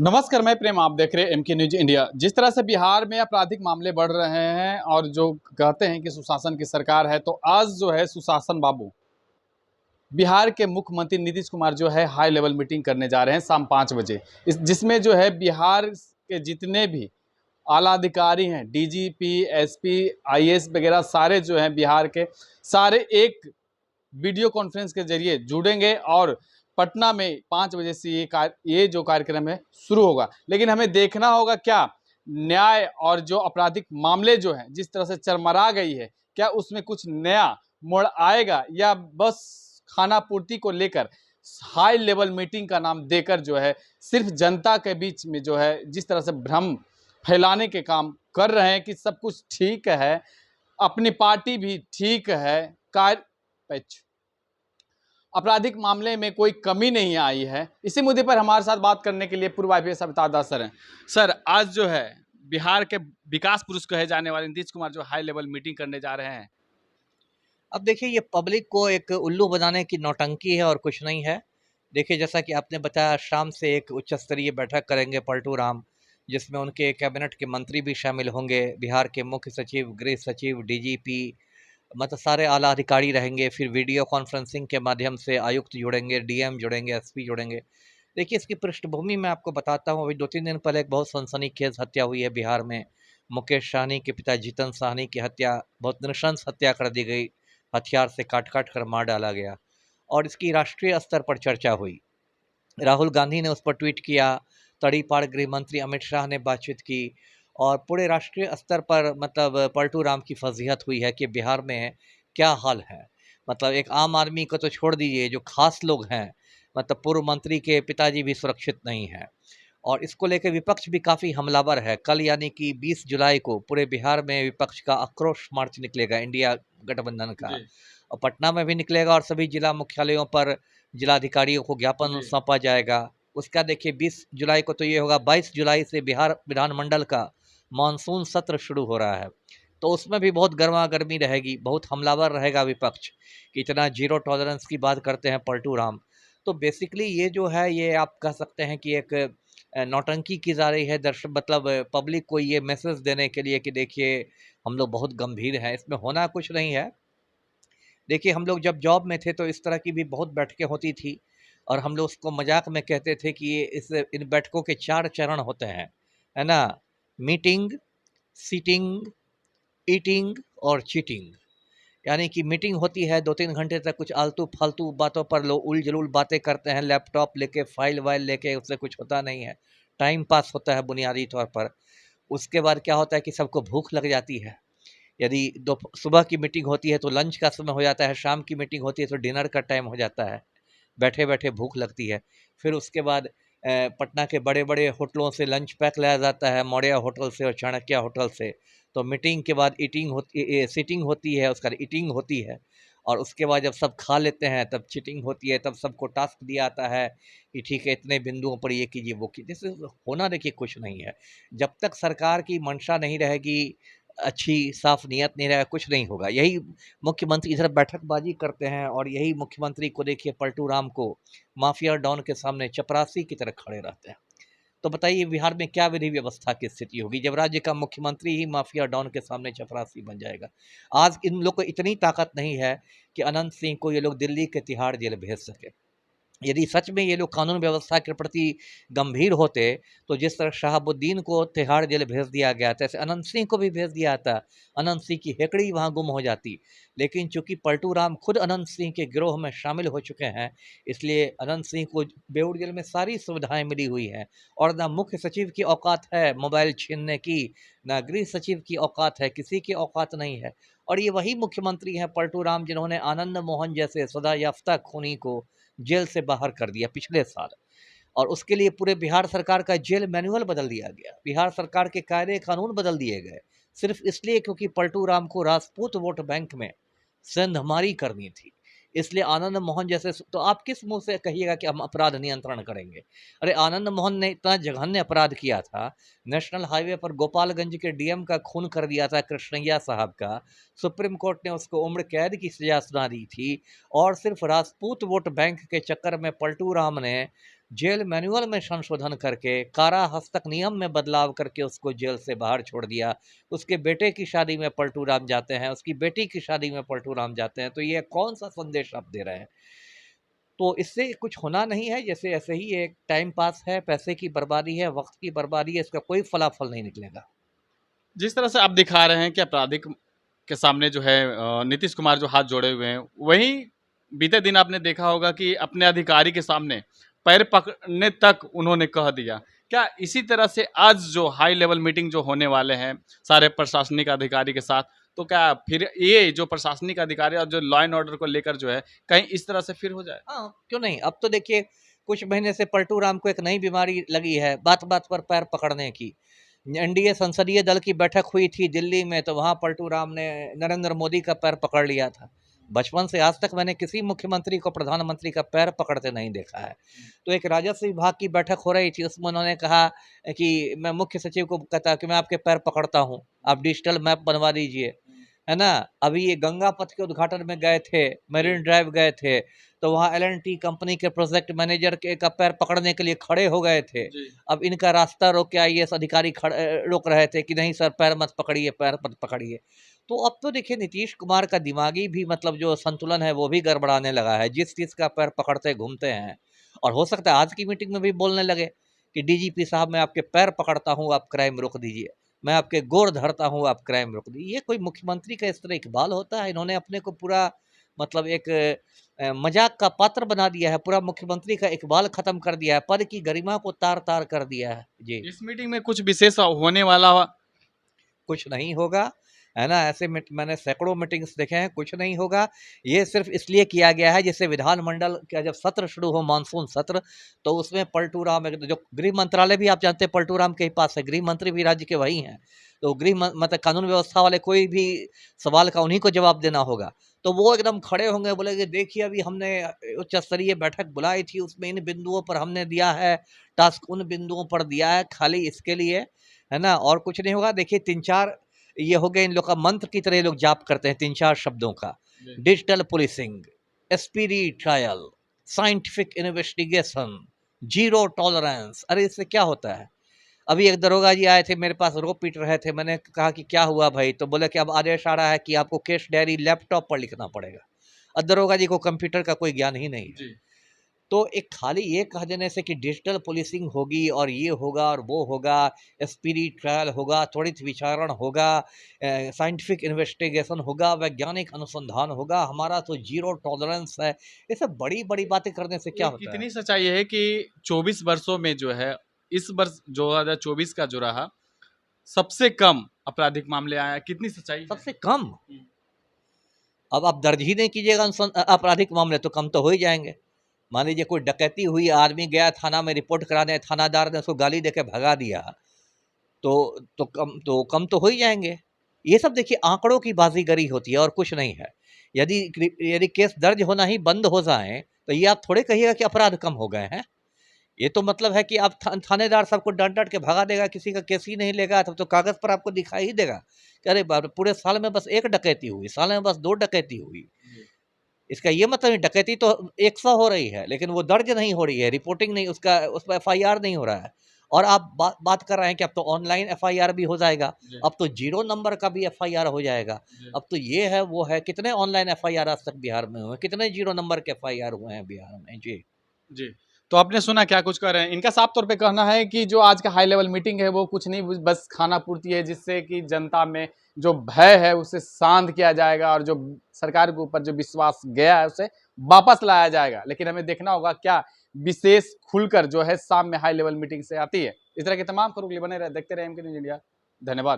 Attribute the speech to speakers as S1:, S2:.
S1: नमस्कार, मैं प्रेम, आप देख रहे हैं एमके न्यूज इंडिया। जिस तरह से बिहार में आपराधिक मामले बढ़ रहे हैं और जो कहते हैं कि सुशासन की सरकार है, तो आज जो है सुशासन बाबू बिहार के मुख्यमंत्री नीतीश कुमार जो है हाई लेवल मीटिंग करने जा रहे हैं शाम 5 बजे। जिसमें जो है बिहार के जितने भी आला अधिकारी हैं, डीजीपी, एसपी, आईएएस वगैरह सारे जो हैं बिहार के, सारे एक वीडियो कॉन्फ्रेंस के जरिए जुड़ेंगे और पटना में 5 बजे से ये जो कार्यक्रम है शुरू होगा। लेकिन हमें देखना होगा क्या न्याय और जो आपराधिक मामले जो हैं जिस तरह से चरमरा गई है, क्या उसमें कुछ नया मोड़ आएगा या बस खाना पूर्ति को लेकर हाई लेवल मीटिंग का नाम देकर जो है सिर्फ जनता के बीच में जो है जिस तरह से भ्रम फैलाने के काम कर रहे हैं कि सब कुछ ठीक है, अपनी पार्टी भी ठीक है, कार्य आपराधिक मामले में कोई कमी नहीं आई है। इसी मुद्दे पर हमारे साथ बात करने के लिए पूर्व आईपीएस अमिताभ दास सर हैं। सर, आज जो है बिहार के विकास पुरुष कहे जाने वाले नीतीश कुमार जो हाई लेवल मीटिंग करने जा रहे हैं।
S2: अब देखिए, ये पब्लिक को एक उल्लू बनाने की नौटंकी है और कुछ नहीं है। देखिए, जैसा कि आपने बताया, शाम से एक उच्च स्तरीय बैठक करेंगे पलटू राम, जिसमें उनके कैबिनेट के मंत्री भी शामिल होंगे। बिहार के मुख्य सचिव, गृह सचिव, डीजीपी, मतलब सारे आला अधिकारी रहेंगे। फिर वीडियो कॉन्फ्रेंसिंग के माध्यम से आयुक्त जुड़ेंगे, डीएम जुड़ेंगे, एसपी जुड़ेंगे। देखिए, इसकी पृष्ठभूमि मैं आपको बताता हूँ। अभी 2-3 दिन पहले एक बहुत सनसनीखेज हत्या हुई है बिहार में। मुकेश सहनी के पिता जीतन सहनी की हत्या, बहुत नृशंस हत्या कर दी गई। हथियार से काट काट कर मार डाला गया और इसकी राष्ट्रीय स्तर पर चर्चा हुई। राहुल गांधी ने उस पर ट्वीट किया, तड़ीपार गृह मंत्री अमित शाह ने बातचीत की और पूरे राष्ट्रीय स्तर पर मतलब पलटू राम की फजीहत हुई है कि बिहार में क्या हाल है। मतलब एक आम आदमी को तो छोड़ दीजिए, जो खास लोग हैं, मतलब पूर्व मंत्री के पिताजी भी सुरक्षित नहीं हैं। और इसको लेकर विपक्ष भी काफ़ी हमलावर है। कल यानी कि 20 जुलाई को पूरे बिहार में विपक्ष का आक्रोश मार्च निकलेगा, इंडिया गठबंधन का।
S1: जी।
S2: और पटना में भी निकलेगा और सभी जिला मुख्यालयों पर जिलाधिकारियों को ज्ञापन
S1: जी।
S2: सौंपा जाएगा। उसका देखिए 20 जुलाई को तो ये होगा, 22 जुलाई से बिहार विधानमंडल का मानसून सत्र शुरू हो रहा है। तो उसमें भी बहुत गर्मा गर्मी रहेगी, बहुत हमलावर रहेगा विपक्ष कि इतना जीरो टॉलरेंस की बात करते हैं पलटू राम। तो बेसिकली ये जो है, ये आप कह सकते हैं कि एक नौटंकी की जा रही है दर्शक, मतलब पब्लिक को ये मैसेज देने के लिए कि देखिए हम लोग बहुत गंभीर हैं, इसमें होना कुछ नहीं है। देखिए, हम लोग जब जॉब में थे तो इस तरह की भी बहुत बैठकें होती थी और हम लोग उसको मजाक में कहते थे कि ये इन बैठकों के 4 चरण होते हैं, है ना? मीटिंग, सीटिंग, ईटिंग और चीटिंग। यानी कि मीटिंग होती है, 2-3 घंटे तक कुछ आलतू फालतू बातों पर लोग उल-जलूल बातें करते हैं, लैपटॉप लेके, फाइल वाइल लेके, उससे कुछ होता नहीं है, टाइम पास होता है बुनियादी तौर पर। उसके बाद क्या होता है कि सबको भूख लग जाती है। यदि सुबह की मीटिंग होती है तो लंच का समय हो जाता है, शाम की मीटिंग होती है तो डिनर का टाइम हो जाता है। बैठे बैठे भूख लगती है। फिर उसके बाद पटना के बड़े बड़े होटलों से लंच पैक लाया जाता है, मौर्या होटल से और चाणक्य होटल से। तो मीटिंग के बाद ईटिंग होती, सीटिंग होती है, उसका ईटिंग होती है और उसके बाद जब सब खा लेते हैं तब चीटिंग होती है। तब सबको टास्क दिया आता है कि ठीक है, इतने बिंदुओं पर ये कीजिए, वो कीजिए। जैसे होना देखिए कुछ नहीं है। जब तक सरकार की मंशा नहीं रहेगी, अच्छी साफ नियत नहीं रहेगा, कुछ नहीं होगा। यही मुख्यमंत्री इधर बैठकबाजी करते हैं और यही मुख्यमंत्री को देखिए पलटू राम को माफिया डॉन के सामने चपरासी की तरह खड़े रहते हैं। तो बताइए बिहार में क्या विधि व्यवस्था की स्थिति होगी जब राज्य का मुख्यमंत्री ही माफिया डॉन के सामने चपरासी बन जाएगा। आज इन लोग को इतनी ताकत नहीं है कि अनंत सिंह को ये लोग दिल्ली के तिहाड़ जेल भेज सके। यदि सच में ये लोग कानून व्यवस्था के प्रति गंभीर होते तो जिस तरह शहाबुद्दीन को तिहाड़ जेल भेज दिया गया था, ऐसे अनंत सिंह को भी भेज दिया था। अनंत सिंह की हेकड़ी वहाँ गुम हो जाती। लेकिन चूंकि पलटू राम खुद अनंत सिंह के गिरोह में शामिल हो चुके हैं, इसलिए अनंत सिंह को बेऊर जेल में सारी सुविधाएं मिली हुई हैं। और ना मुख्य सचिव की औकात है मोबाइल छीनने की, ना गृह सचिव की औकात है, किसी की औकात नहीं है। और ये वही मुख्यमंत्री हैं पलटू राम जिन्होंने आनंद मोहन जैसे सदा याफ्ता खूनी को जेल से बाहर कर दिया पिछले साल। और उसके लिए पूरे बिहार सरकार का जेल मैनुअल बदल दिया गया, बिहार सरकार के कायदे कानून बदल दिए गए, सिर्फ इसलिए क्योंकि पलटू राम को राजपूत वोट बैंक में सेंधमारी करनी थी। इसलिए आनंद मोहन जैसे, तो आप किस मुंह से कहिएगा कि हम अपराध नियंत्रण करेंगे? अरे आनंद मोहन ने इतना जघन्य अपराध किया था, नेशनल हाईवे पर गोपालगंज के डीएम का खून कर दिया था, कृष्णैया साहब का। सुप्रीम कोर्ट ने उसको उम्र कैद की सजा सुना दी थी और सिर्फ राजपूत वोट बैंक के चक्कर में पलटू राम ने जेल मैनुअल में संशोधन करके, कारा हस्तक नियम में बदलाव करके उसको जेल से बाहर छोड़ दिया। उसके बेटे की शादी में पलटू राम जाते हैं, उसकी बेटी की शादी में पलटू राम जाते हैं, तो ये कौन सा संदेश आप दे रहे हैं? तो इससे कुछ होना नहीं है, जैसे ऐसे ही एक टाइम पास है, पैसे की बर्बादी है, वक्त की बर्बादी है, इसका कोई फलाफल नहीं निकलेगा।
S1: जिस तरह से आप दिखा रहे हैं कि आपराधिक के सामने जो है नीतीश कुमार जो हाथ जोड़े हुए हैं, वहीं बीते दिन आपने देखा होगा कि अपने अधिकारी के सामने पैर पकड़ने तक उन्होंने कह दिया। क्या इसी तरह से आज जो हाई लेवल मीटिंग जो होने वाले हैं सारे प्रशासनिक अधिकारी के साथ, तो क्या फिर ये जो प्रशासनिक अधिकारी और जो लॉ एंड ऑर्डर को लेकर जो है कहीं इस तरह से फिर हो जाए?
S2: हाँ, क्यों नहीं? अब तो देखिए कुछ महीने से पलटू राम को एक नई बीमारी लगी है, बात-बात पर पैर पकड़ने की। एनडीए संसदीय दल की बैठक हुई थी दिल्ली में, तो वहाँ पलटू राम ने नरेंद्र मोदी का पैर पकड़ लिया था। बचपन से आज तक मैंने किसी मुख्यमंत्री को प्रधानमंत्री का पैर पकड़ते नहीं देखा है। तो एक राजस्व विभाग की बैठक हो रही थी, उसमें उन्होंने कहा कि मैं मुख्य सचिव को कहता कि मैं आपके पैर पकड़ता हूँ, आप डिजिटल मैप बनवा दीजिए, है ना? अभी ये गंगा पथ के उद्घाटन में गए थे, मरीन ड्राइव गए थे, तो वहाँ एल&टी कंपनी के प्रोजेक्ट मैनेजर के का पैर पकड़ने के लिए खड़े हो गए थे। अब इनका रास्ता रोक के आईएएस अधिकारी रोक रहे थे कि नहीं सर, पैर मत पकड़िए, पैर मत पकड़िए। तो अब तो देखिए नीतीश कुमार का दिमागी भी मतलब जो संतुलन है वो भी गड़बड़ाने लगा है, जिस चीज़ का पैर पकड़ते घूमते हैं। और हो सकता है आज की मीटिंग में भी बोलने लगे कि डीजीपी साहब मैं आपके पैर पकड़ता हूँ, आप क्राइम रोक दीजिए, मैं आपके गोर धरता हूँ, आप क्राइम रोक दीजिए। ये कोई मुख्यमंत्री का इस तरह इकबाल होता है? इन्होंने अपने को पूरा मतलब एक मजाक का पात्र बना दिया है, पूरा मुख्यमंत्री का इकबाल खत्म कर दिया है, पद की गरिमा को तार-तार कर दिया है। जी।
S1: इस मीटिंग में कुछ विशेष होने वाला?
S2: कुछ नहीं होगा, है ना? ऐसे मैंने सैकड़ों मीटिंग्स देखे हैं, कुछ नहीं होगा। ये सिर्फ़ इसलिए किया गया है जैसे विधानमंडल का जब सत्र शुरू हो, मानसून सत्र, तो उसमें पलटू राम एक जो गृह मंत्रालय भी आप जानते हैं पलटू राम के ही पास है, गृह मंत्री भी राज्य के वही हैं। तो गृह मतलब कानून व्यवस्था वाले कोई भी सवाल का उन्हीं को जवाब देना होगा। तो वो एकदम खड़े होंगे, बोलेंगे देखिए अभी हमने उच्च स्तरीय बैठक बुलाई थी, उसमें इन बिंदुओं पर हमने दिया है, टास्क उन बिंदुओं पर दिया है, खाली इसके लिए, है ना? और कुछ नहीं होगा। देखिए 3-4 ये हो गया इन लोग का मंत्र की तरह ये लोग जाप करते हैं 3-4 शब्दों का। Digital policing, speedy trial, scientific investigation, zero tolerance. अरे इससे क्या होता है? अभी एक दरोगा जी आए थे मेरे पास, रो पीट रहे थे। मैंने कहा कि क्या हुआ भाई? तो बोले कि अब आदेश आ रहा है कि आपको केस डायरी लैपटॉप पर लिखना पड़ेगा। अब दरोगा जी को कंप्यूटर का कोई ज्ञान ही नहीं है। तो एक खाली ये कह देने से कि डिजिटल पुलिसिंग होगी और ये होगा और वो होगा, स्पीडी ट्रायल होगा, त्वरित विचारण होगा, साइंटिफिक इन्वेस्टिगेशन होगा, वैज्ञानिक अनुसंधान होगा, हमारा तो ज़ीरो टॉलरेंस है। ये सब बड़ी-बड़ी बातें करने से क्या
S1: ये
S2: होता है?
S1: कितनी सच्चाई है कि 24 वर्षों में जो है, इस वर्ष 2024 का जो रहा, सबसे कम आपराधिक मामले आया, कितनी सच्चाई है?
S2: सबसे कम? अब आप दर्ज ही नहीं कीजिएगा आपराधिक मामले, तो कम तो हो ही जाएँगे। मान लीजिए कोई डकैती हुई, आदमी गया थाना में रिपोर्ट कराने, थानादार ने उसको गाली देके भगा दिया, तो कम तो हो ही जाएँगे। ये सब देखिए आंकड़ों की बाज़ीगरी होती है और कुछ नहीं है। यदि केस दर्ज होना ही बंद हो जाएँ, तो ये आप थोड़े कहिएगा कि अपराध कम हो गए हैं। ये तो मतलब है कि आप थानेदार सबको डाँट-डाँट के भगा देगा, किसी का केस ही नहीं लेगा, तब तो कागज़ पर आपको दिखाई ही देगा कि अरे बाप रे! पूरे साल में बस 1 डकैती हुई, साल में बस 2 डकैती हुई। इसका ये मतलब नहीं, डकैती तो 100 हो रही है, लेकिन वो दर्ज नहीं हो रही है, रिपोर्टिंग नहीं, उसका उस पे एफआईआर नहीं हो रहा है। और आप बात कर रहे हैं कि अब तो ऑनलाइन एफआईआर भी हो जाएगा, अब तो 0 नंबर का भी एफआईआर हो जाएगा। अब तो ये है, वो है, कितने ऑनलाइन एफआईआर आज तक बिहार में हुए हैं, कितने 0 नंबर के एफआईआर हुए हैं बिहार में? जी।
S1: जी। तो आपने सुना क्या कुछ कह रहे हैं। इनका साफ तौर पे कहना है कि जो आज का हाई लेवल मीटिंग है वो कुछ नहीं, बस खाना पूर्ति है, जिससे कि जनता में जो भय है उसे शांत किया जाएगा और जो सरकार के ऊपर जो विश्वास गया है उसे वापस लाया जाएगा। लेकिन हमें देखना होगा क्या विशेष खुलकर जो है शाम में हाई लेवल मीटिंग से आती है। इस तरह के तमाम खबरों के लिए बने रहे, देखते रहे एमके न्यूज़ इंडिया। धन्यवाद।